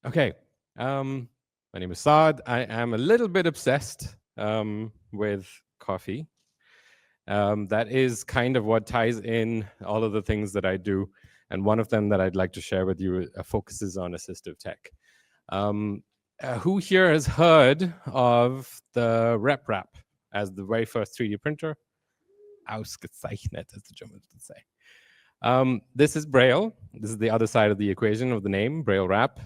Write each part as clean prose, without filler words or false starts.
Okay, my name is Saad. I am a little bit obsessed with coffee. That is kind of what ties in all of the things that I do. And one of them that I'd like to share with you focuses on assistive tech. Um, who here has heard of the BrailleRap as the very first 3D printer? Ausgezeichnet, as the Germans would say. This is Braille. This is the other side of the equation of the name, BrailleRap.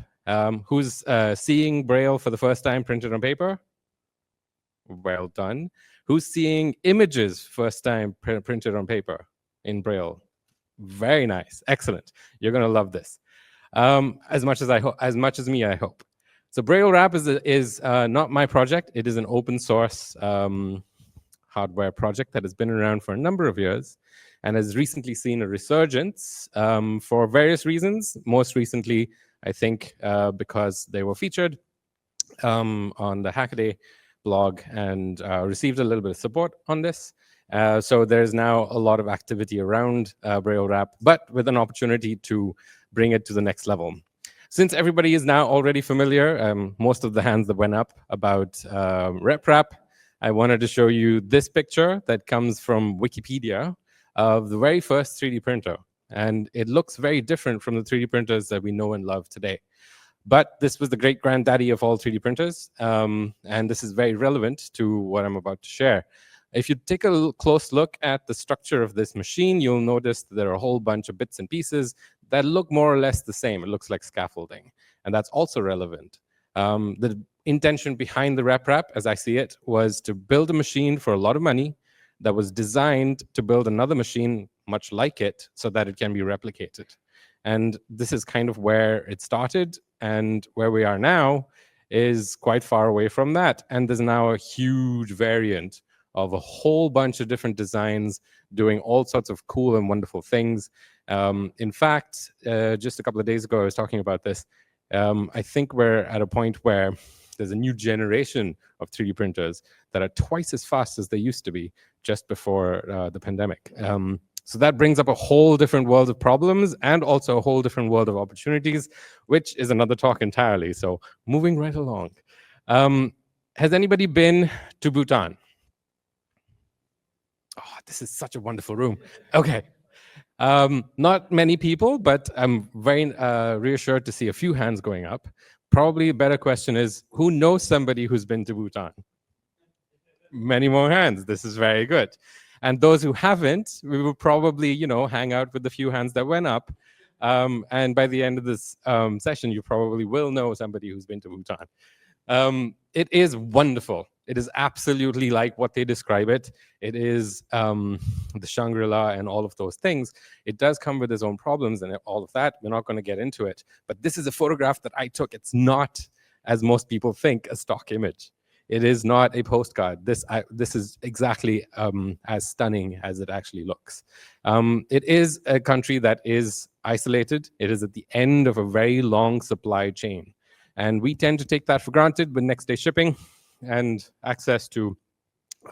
Who's seeing Braille for the first time printed on paper? Well done. Who's seeing images first time printed on paper in Braille? Very nice. Excellent. You're going to love this. As much as me, I hope. So BrailleRap is not my project. It is an open source hardware project that has been around for a number of years and has recently seen a resurgence for various reasons. Most recently, I think because they were featured on the Hackaday blog and received a little bit of support on this. So there's now a lot of activity around BrailleRap, but with an opportunity to bring it to the next level. Since everybody is now already familiar, most of the hands that went up about RepRap, I wanted to show you this picture that comes from Wikipedia of the very first 3D printer. And it looks very different from the 3D printers that we know and love today. But this was the great granddaddy of all 3D printers. And this is very relevant to what I'm about to share. If you take a close look at the structure of this machine, you'll notice that there are a whole bunch of bits and pieces that look more or less the same. It looks like scaffolding. And that's also relevant. The intention behind the RepRap, as I see it, was to build a machine for a lot of money that was designed to build another machine much like it so that it can be replicated. And this is kind of where it started, and where we are now is quite far away from that. And there's now a huge variant of a whole bunch of different designs doing all sorts of cool and wonderful things. In fact, just a couple of days ago, I was talking about this. I think we're at a point where there's a new generation of 3D printers that are twice as fast as they used to be just before the pandemic. So that brings up a whole different world of problems and also a whole different world of opportunities, which is another talk entirely. So moving right along. Has anybody been to Bhutan? Oh, this is such a wonderful room. Okay. Not many people, but I'm very reassured to see a few hands going up. Probably a better question is, who knows somebody who's been to Bhutan? Many more hands. This is very good. And those who haven't, we will probably, hang out with the few hands that went up. And by the end of this session, you probably will know somebody who's been to Bhutan. It is wonderful. It is absolutely like what they describe it. It is the Shangri-La and all of those things. It does come with its own problems and all of that. We're not going to get into it. But this is a photograph that I took. It's not, as most people think, a stock image. It is not a postcard. This is exactly as stunning as it actually looks. It is a country that is isolated. It is at the end of a very long supply chain. And we tend to take that for granted with next day shipping and access to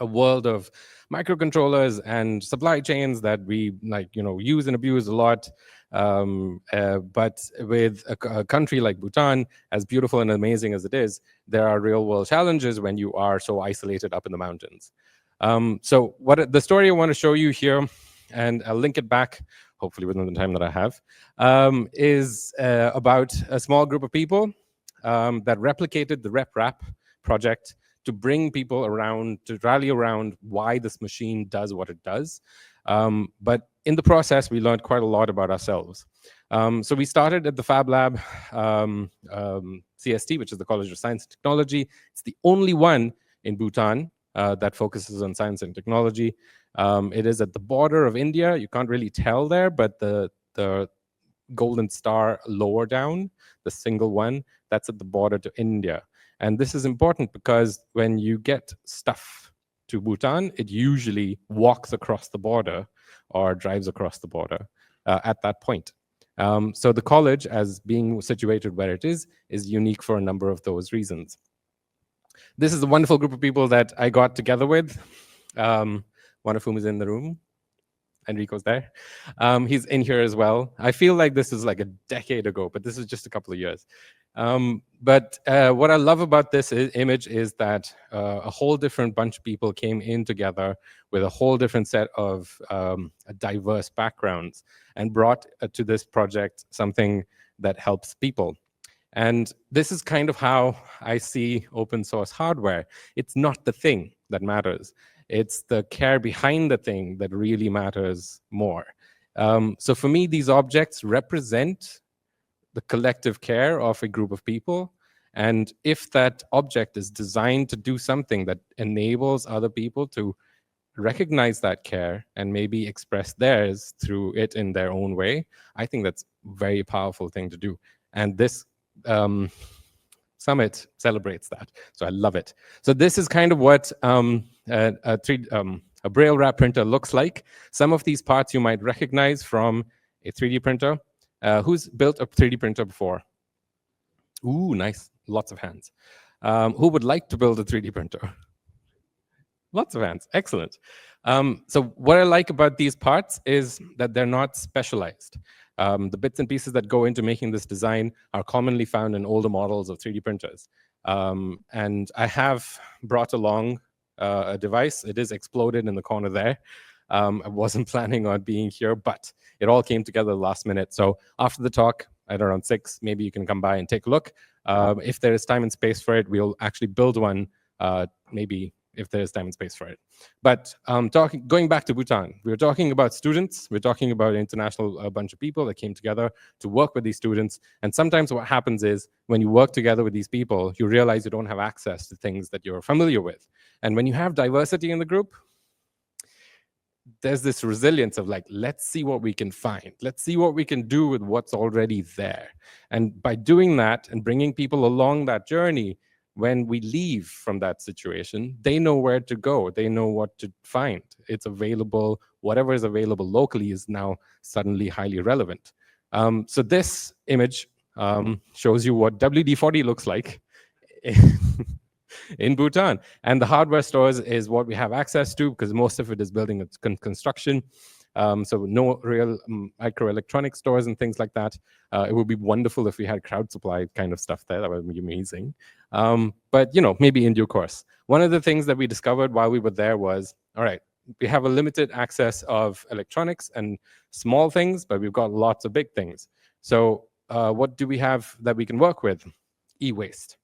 a world of microcontrollers and supply chains that we use and abuse a lot. But with a country like Bhutan, as beautiful and amazing as it is, there are real world challenges when you are so isolated up in the mountains. So the story I want to show you here, and I'll link it back, hopefully within the time that I have, is about a small group of people that replicated the RepRap project to bring people around, to rally around why this machine does what it does. But in the process, we learned quite a lot about ourselves. So we started at the Fab Lab, CST, which is the College of Science and Technology. It's the only one in Bhutan that focuses on science and technology. It is at the border of India. You can't really tell there, but the golden star lower down, the single one, that's at the border to India. And this is important because when you get stuff to Bhutan, it usually walks across the border or drives across the border at that point. So the college, as being situated where it is unique for a number of those reasons. This is a wonderful group of people that I got together with, one of whom is in the room. Enrico's there. He's in here as well. I feel like this is like a decade ago, but this is just a couple of years. But what I love about this image is that a whole different bunch of people came in together with a whole different set of diverse backgrounds and brought to this project something that helps people. And this is kind of how I see open source hardware. It's not the thing that matters. It's the care behind the thing that really matters more. So for me, these objects represent the collective care of a group of people. And if that object is designed to do something that enables other people to recognize that care and maybe express theirs through it in their own way, I think that's a very powerful thing to do. And this summit celebrates that. So I love it. So this is kind of what a BrailleRap printer looks like. Some of these parts you might recognize from a 3D printer. Who's built a 3D printer before? Ooh, nice. Lots of hands. Who would like to build a 3D printer? Lots of hands. Excellent. So what I like about these parts is that they're not specialized. The bits and pieces that go into making this design are commonly found in older models of 3D printers. And I have brought along a device. It is exploded in the corner there. I wasn't planning on being here, but it all came together last minute. So after the talk, at around 6, maybe you can come by and take a look. If there is time and space for it, we'll actually build one, maybe if there's time and space for it. But going back to Bhutan, we were talking about students. We're talking about an international bunch of people that came together to work with these students. And sometimes what happens is when you work together with these people, you realize you don't have access to things that you're familiar with. And when you have diversity in the group, there's this resilience of like, let's see what we can find. Let's see what we can do with what's already there. And by doing that and bringing people along that journey, when we leave from that situation, they know where to go. They know what to find. It's available. Whatever is available locally is now suddenly highly relevant. So this image shows you what WD-40 looks like in Bhutan. And the hardware stores is what we have access to because most of it is building construction. So no real microelectronic stores and things like that. It would be wonderful if we had crowd supply kind of stuff there. That would be amazing. But maybe in due course. One of the things that we discovered while we were there was, all right, we have a limited access of electronics and small things, but we've got lots of big things. So what do we have that we can work with? E-waste.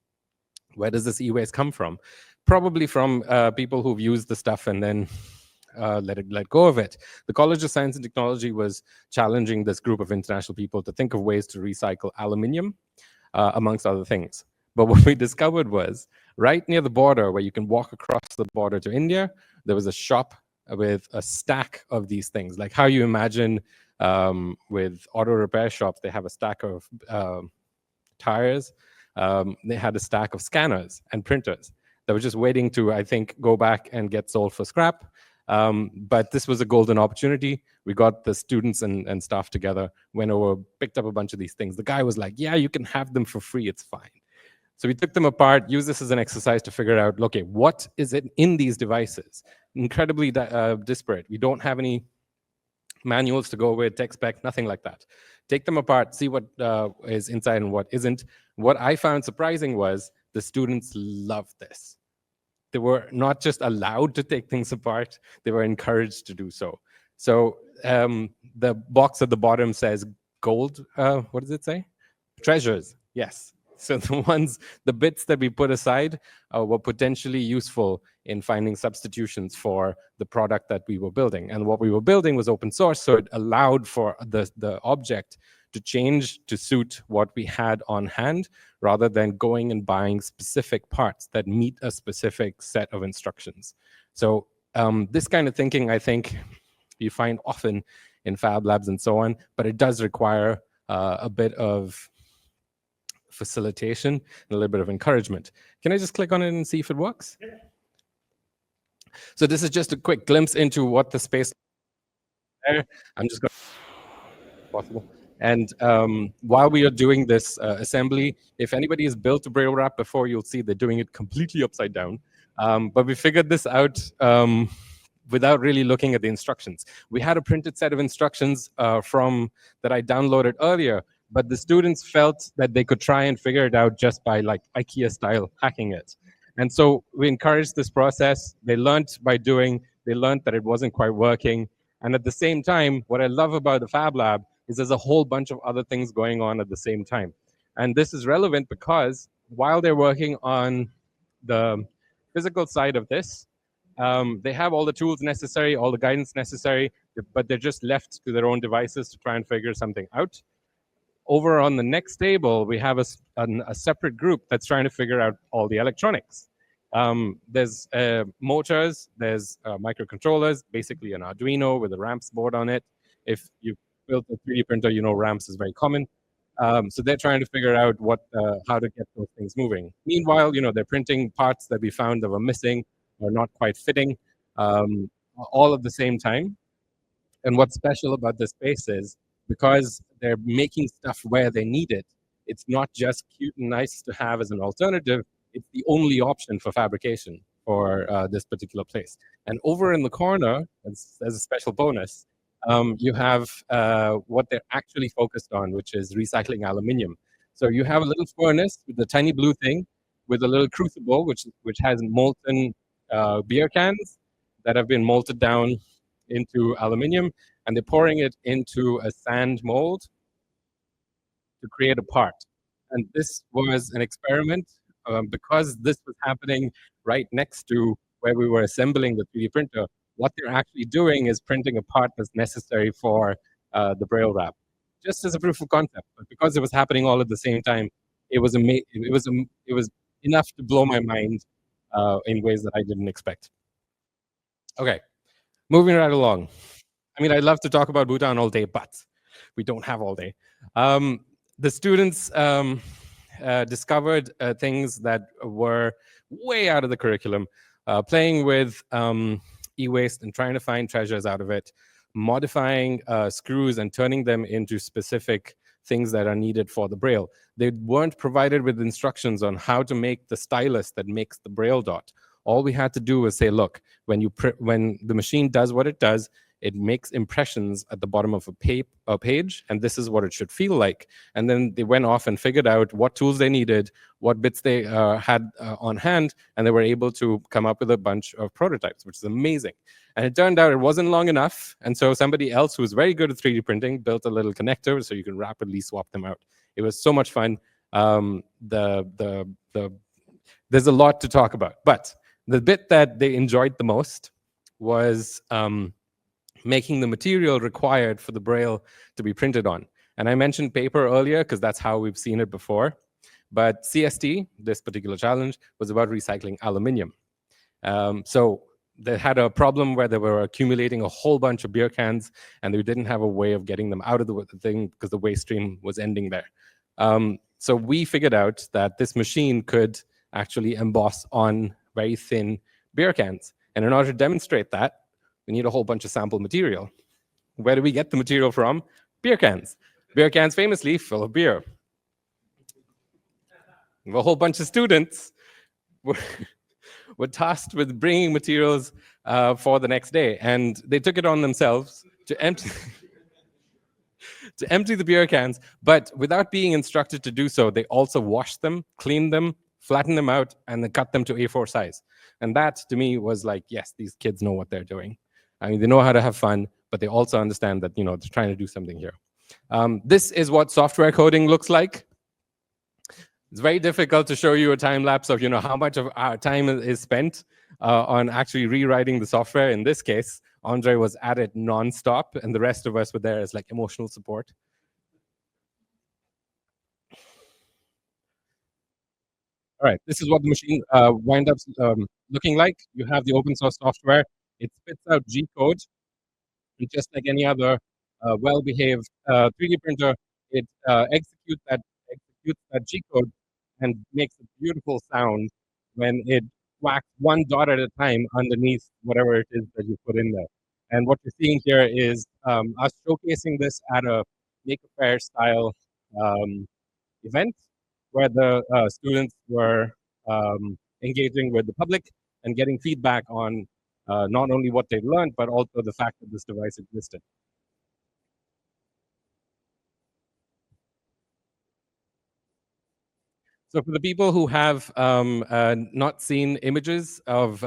Where does this e-waste come from? Probably from people who've used the stuff and then let go of it. The College of Science and Technology was challenging this group of international people to think of ways to recycle aluminium, amongst other things. But what we discovered was right near the border where you can walk across the border to India, there was a shop with a stack of these things, like how you imagine with auto repair shops, they have a stack of tires. They had a stack of scanners and printers that were just waiting to, I think, go back and get sold for scrap. But this was a golden opportunity. We got the students and staff together, went over, picked up a bunch of these things. The guy was like, yeah, you can have them for free. It's fine. So we took them apart, used this as an exercise to figure out, okay, what is it in these devices? Incredibly disparate. We don't have any manuals to go with, tech spec, nothing like that. Take them apart, see what is inside and what isn't. What I found surprising was the students loved this. They were not just allowed to take things apart, they were encouraged to do so. So the box at the bottom says gold, what does it say? Treasures, yes. So the bits that we put aside were potentially useful in finding substitutions for the product that we were building. And what we were building was open source, so it allowed for the object to change to suit what we had on hand, rather than going and buying specific parts that meet a specific set of instructions. So this kind of thinking, I think, you find often in fab labs and so on, but it does require a bit of facilitation and a little bit of encouragement. Can I just click on it and see if it works? Yeah. So this is just a quick glimpse into what the space there. I'm just going to possible. And while we are doing this assembly, if anybody has built a BrailleRap before, you'll see they're doing it completely upside down. But we figured this out without really looking at the instructions. We had a printed set of instructions from that I downloaded earlier, but the students felt that they could try and figure it out just by like IKEA style hacking it. And so we encouraged this process. They learned by doing, they learned that it wasn't quite working. And at the same time, what I love about the Fab Lab is there's a whole bunch of other things going on at the same time. And this is relevant because while they're working on the physical side of this, they have all the tools necessary, all the guidance necessary, but they're just left to their own devices to try and figure something out. Over on the next table, we have a separate group that's trying to figure out all the electronics. There's motors, there's microcontrollers, basically an Arduino with a ramps board on it. If you've built a 3D printer, you know ramps is very common. So they're trying to figure out how to get those things moving. Meanwhile, they're printing parts that we found that were missing or not quite fitting, all at the same time. And what's special about this space is because they're making stuff where they need it, it's not just cute and nice to have as an alternative, it's the only option for fabrication for this particular place. And over in the corner, as a special bonus, you have what they're actually focused on, which is recycling aluminium. So you have a little furnace with a tiny blue thing, with a little crucible, which has molten beer cans that have been molted down into aluminium, and they're pouring it into a sand mold to create a part. And this was an experiment because this was happening right next to where we were assembling the 3D printer. What they're actually doing is printing a part that's necessary for the BrailleRap, just as a proof of concept. But because it was happening all at the same time, it was enough to blow my mind in ways that I didn't expect. Okay, moving right along. I mean, I'd love to talk about Bhutan all day, but we don't have all day. The students discovered things that were way out of the curriculum, playing with e-waste and trying to find treasures out of it, modifying screws and turning them into specific things that are needed for the Braille. They weren't provided with instructions on how to make the stylus that makes the Braille dot. All we had to do was say, look, when the machine does what it does, it makes impressions at the bottom of a page, and this is what it should feel like. And then they went off and figured out what tools they needed, what bits they had on hand, and they were able to come up with a bunch of prototypes, which is amazing. And it turned out it wasn't long enough, and so somebody else who was very good at 3D printing built a little connector so you can rapidly swap them out. It was so much fun. There's a lot to talk about, but the bit that they enjoyed the most was making the material required for the Braille to be printed on. And I mentioned paper earlier because that's how we've seen it before. But CST, this particular challenge, was about recycling aluminium. So they had a problem where they were accumulating a whole bunch of beer cans and they didn't have a way of getting them out of the thing because the waste stream was ending there. So we figured out that this machine could actually emboss on very thin beer cans. And in order to demonstrate that, we need a whole bunch of sample material. Where do we get the material from? Beer cans. Beer cans famously full of beer. A whole bunch of students were tasked with bringing materials for the next day, and they took it on themselves to empty the beer cans, but without being instructed to do so, they also washed them, cleaned them, flattened them out, and then cut them to A4 size. And that, to me, was like, yes, these kids know what they're doing. I mean, they know how to have fun, but they also understand that, they're trying to do something here. This is what software coding looks like. It's very difficult to show you a time lapse of, how much of our time is spent on actually rewriting the software. In this case, Andre was at it nonstop, and the rest of us were there as like emotional support. All right, this is what the machine winds up looking like. You have the open source software. It spits out G code, and just like any other well-behaved 3D printer, it executes that G code and makes a beautiful sound when it whacks one dot at a time underneath whatever it is that you put in there. And what you're seeing here is us showcasing this at a Make a Fair style event where the students were engaging with the public and getting feedback on not only what they've learned, but also the fact that this device existed. So for the people who have not seen images of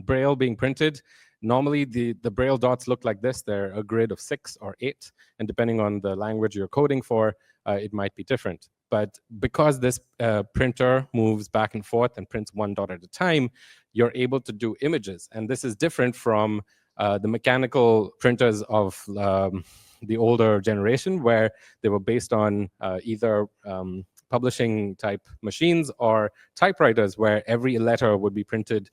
Braille being printed, normally the Braille dots look like this. They're a grid of 6 or 8, and depending on the language you're coding for, it might be different. But because this printer moves back and forth and prints one dot at a time, you're able to do images. And this is different from the mechanical printers of the older generation, where they were based on either publishing type machines or typewriters, where every letter would be printed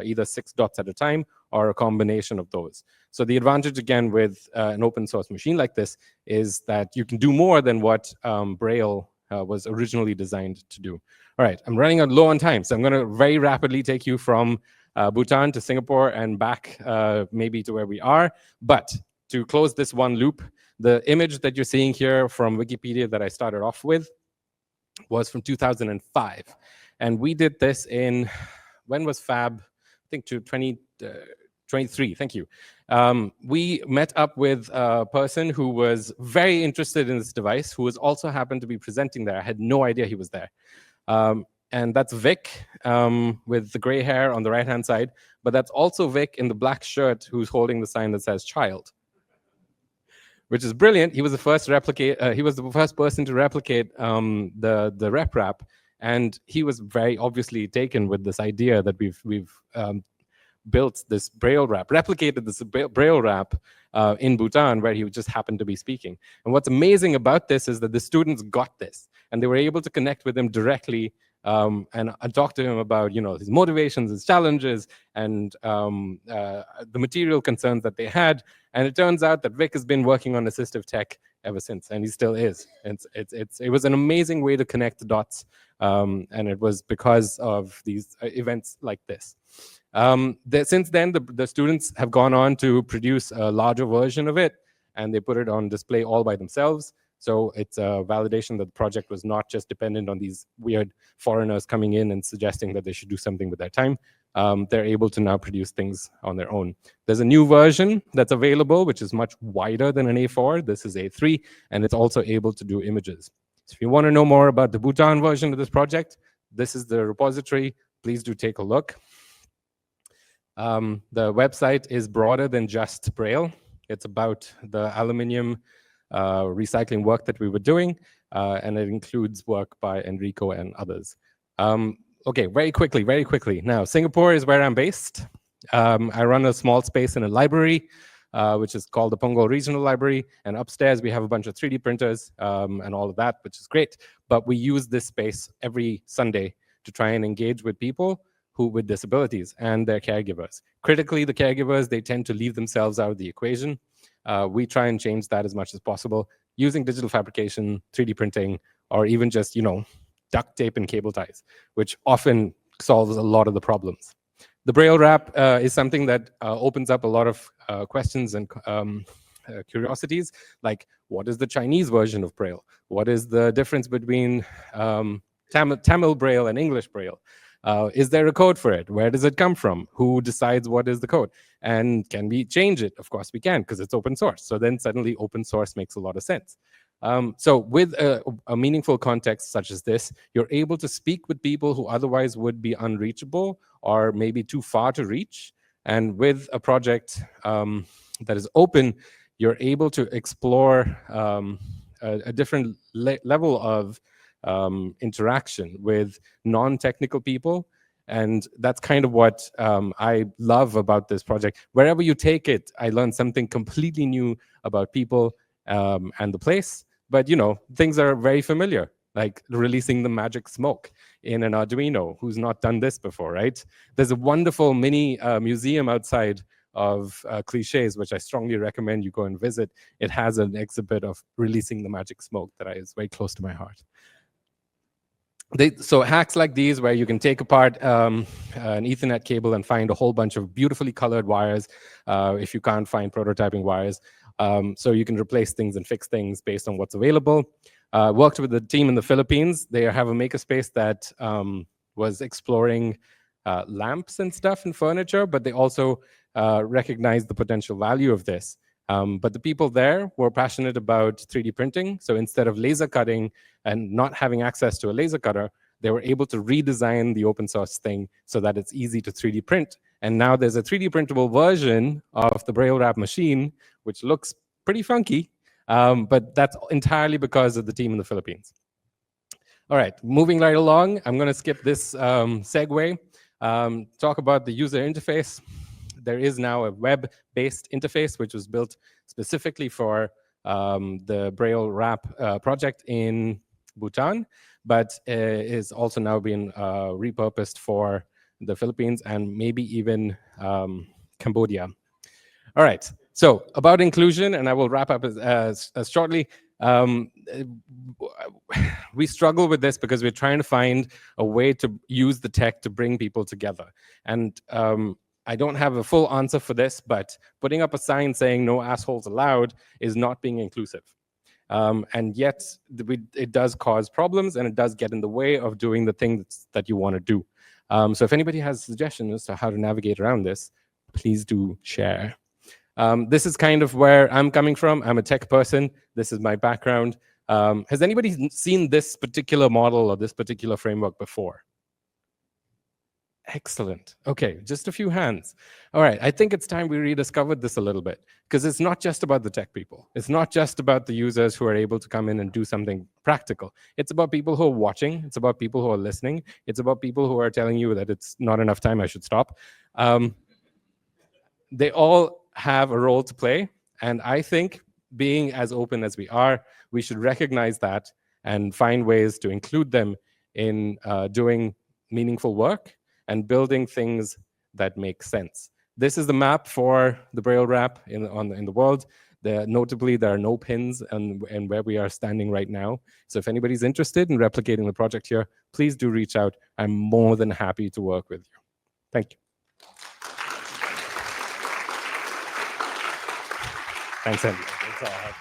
either 6 dots at a time or a combination of those. So the advantage, again, with an open source machine like this is that you can do more than what Braille was originally designed to do. All right, I'm running out low on time, so I'm going to very rapidly take you from Bhutan to Singapore and back maybe to where we are. But to close this one loop, the image that you're seeing here from Wikipedia that I started off with was from 2005. And we did this in, when was Fab? I think to 2023, thank you. We met up with a person who was very interested in this device, who was also happened to be presenting there. I had no idea he was there. And that's Vic with the gray hair on the right-hand side. But that's also Vic in the black shirt who's holding the sign that says child, which is brilliant. He was the first he was the first person to replicate the BrailleRap, and he was very obviously taken with this idea that we've built this BrailleRap, replicated this BrailleRap in Bhutan, where he just happened to be speaking. And what's amazing about this is that the students got this, and they were able to connect with him directly and talk to him about, his motivations, his challenges, and the material concerns that they had. And it turns out that Vic has been working on assistive tech ever since, and he still is. It was an amazing way to connect the dots, and it was because of these events like this. Since then, the students have gone on to produce a larger version of it, and they put it on display all by themselves. So it's a validation that the project was not just dependent on these weird foreigners coming in and suggesting that they should do something with their time. They're able to now produce things on their own. There's a new version that's available, which is much wider than an A4. This is A3, and it's also able to do images. So if you want to know more about the Bhutan version of this project, this is the repository. Please do take a look. The website is broader than just Braille. It's about the aluminium recycling work that we were doing, and it includes work by Enrico and others. Okay, very quickly. Now, Singapore is where I'm based. I run a small space in a library, which is called the Punggol Regional Library, and upstairs we have a bunch of 3D printers and all of that, which is great. But we use this space every Sunday to try and engage with people with disabilities and their caregivers. Critically, the caregivers, they tend to leave themselves out of the equation. We try and change that as much as possible using digital fabrication, 3D printing, or even just, duct tape and cable ties, which often solves a lot of the problems. The BrailleRap is something that opens up a lot of questions and curiosities, like what is the Chinese version of Braille? What is the difference between Tamil Braille and English Braille? Is there a code for it? Where does it come from? Who decides what is the code? And can we change it? Of course we can, because it's open source. So then suddenly open source makes a lot of sense. So with a meaningful context such as this, you're able to speak with people who otherwise would be unreachable or maybe too far to reach. And with a project that is open, you're able to explore a different level of interaction with non-technical people. And that's kind of what I love about this project. Wherever you take it, I learn something completely new about people and the place. But, things are very familiar, like releasing the magic smoke in an Arduino. Who's not done this before, right? There's a wonderful mini museum outside of cliches, which I strongly recommend you go and visit. It has an exhibit of releasing the magic smoke that is very close to my heart. So hacks like these, where you can take apart an Ethernet cable and find a whole bunch of beautifully colored wires if you can't find prototyping wires. So you can replace things and fix things based on what's available. Worked with the team in the Philippines. They have a makerspace that was exploring lamps and stuff and furniture, but they also recognized the potential value of this. But the people there were passionate about 3D printing. So instead of laser cutting and not having access to a laser cutter, they were able to redesign the open source thing so that it's easy to 3D print. And now there's a 3D printable version of the BrailleRap machine, which looks pretty funky, but that's entirely because of the team in the Philippines. All right, moving right along, I'm going to skip this segue, talk about the user interface. There is now a web-based interface, which was built specifically for the BrailleRap project in Bhutan, but is also now being repurposed for the Philippines and maybe even Cambodia. All right, so about inclusion, and I will wrap up as shortly. We struggle with this because we're trying to find a way to use the tech to bring people together. And I don't have a full answer for this, but putting up a sign saying no assholes allowed is not being inclusive. And yet it does cause problems, and it does get in the way of doing the things that you want to do. So if anybody has suggestions as to how to navigate around this, please do share. This is kind of where I'm coming from. I'm a tech person. This is my background. Has anybody seen this particular model or this particular framework before? Excellent. Okay, just a few hands. All right, I think it's time we rediscovered this a little bit, because it's not just about the tech people. It's not just about the users who are able to come in and do something practical. It's about people who are watching. It's about people who are listening. It's about people who are telling you that it's not enough time, I should stop. They all have a role to play, and I think being as open as we are, we should recognize that and find ways to include them in doing meaningful work and building things that make sense. This is the map for the BrailleRap in the world. Notably, there are no pins and where we are standing right now. So if anybody's interested in replicating the project here, please do reach out. I'm more than happy to work with you. Thank you. Thanks, Andy.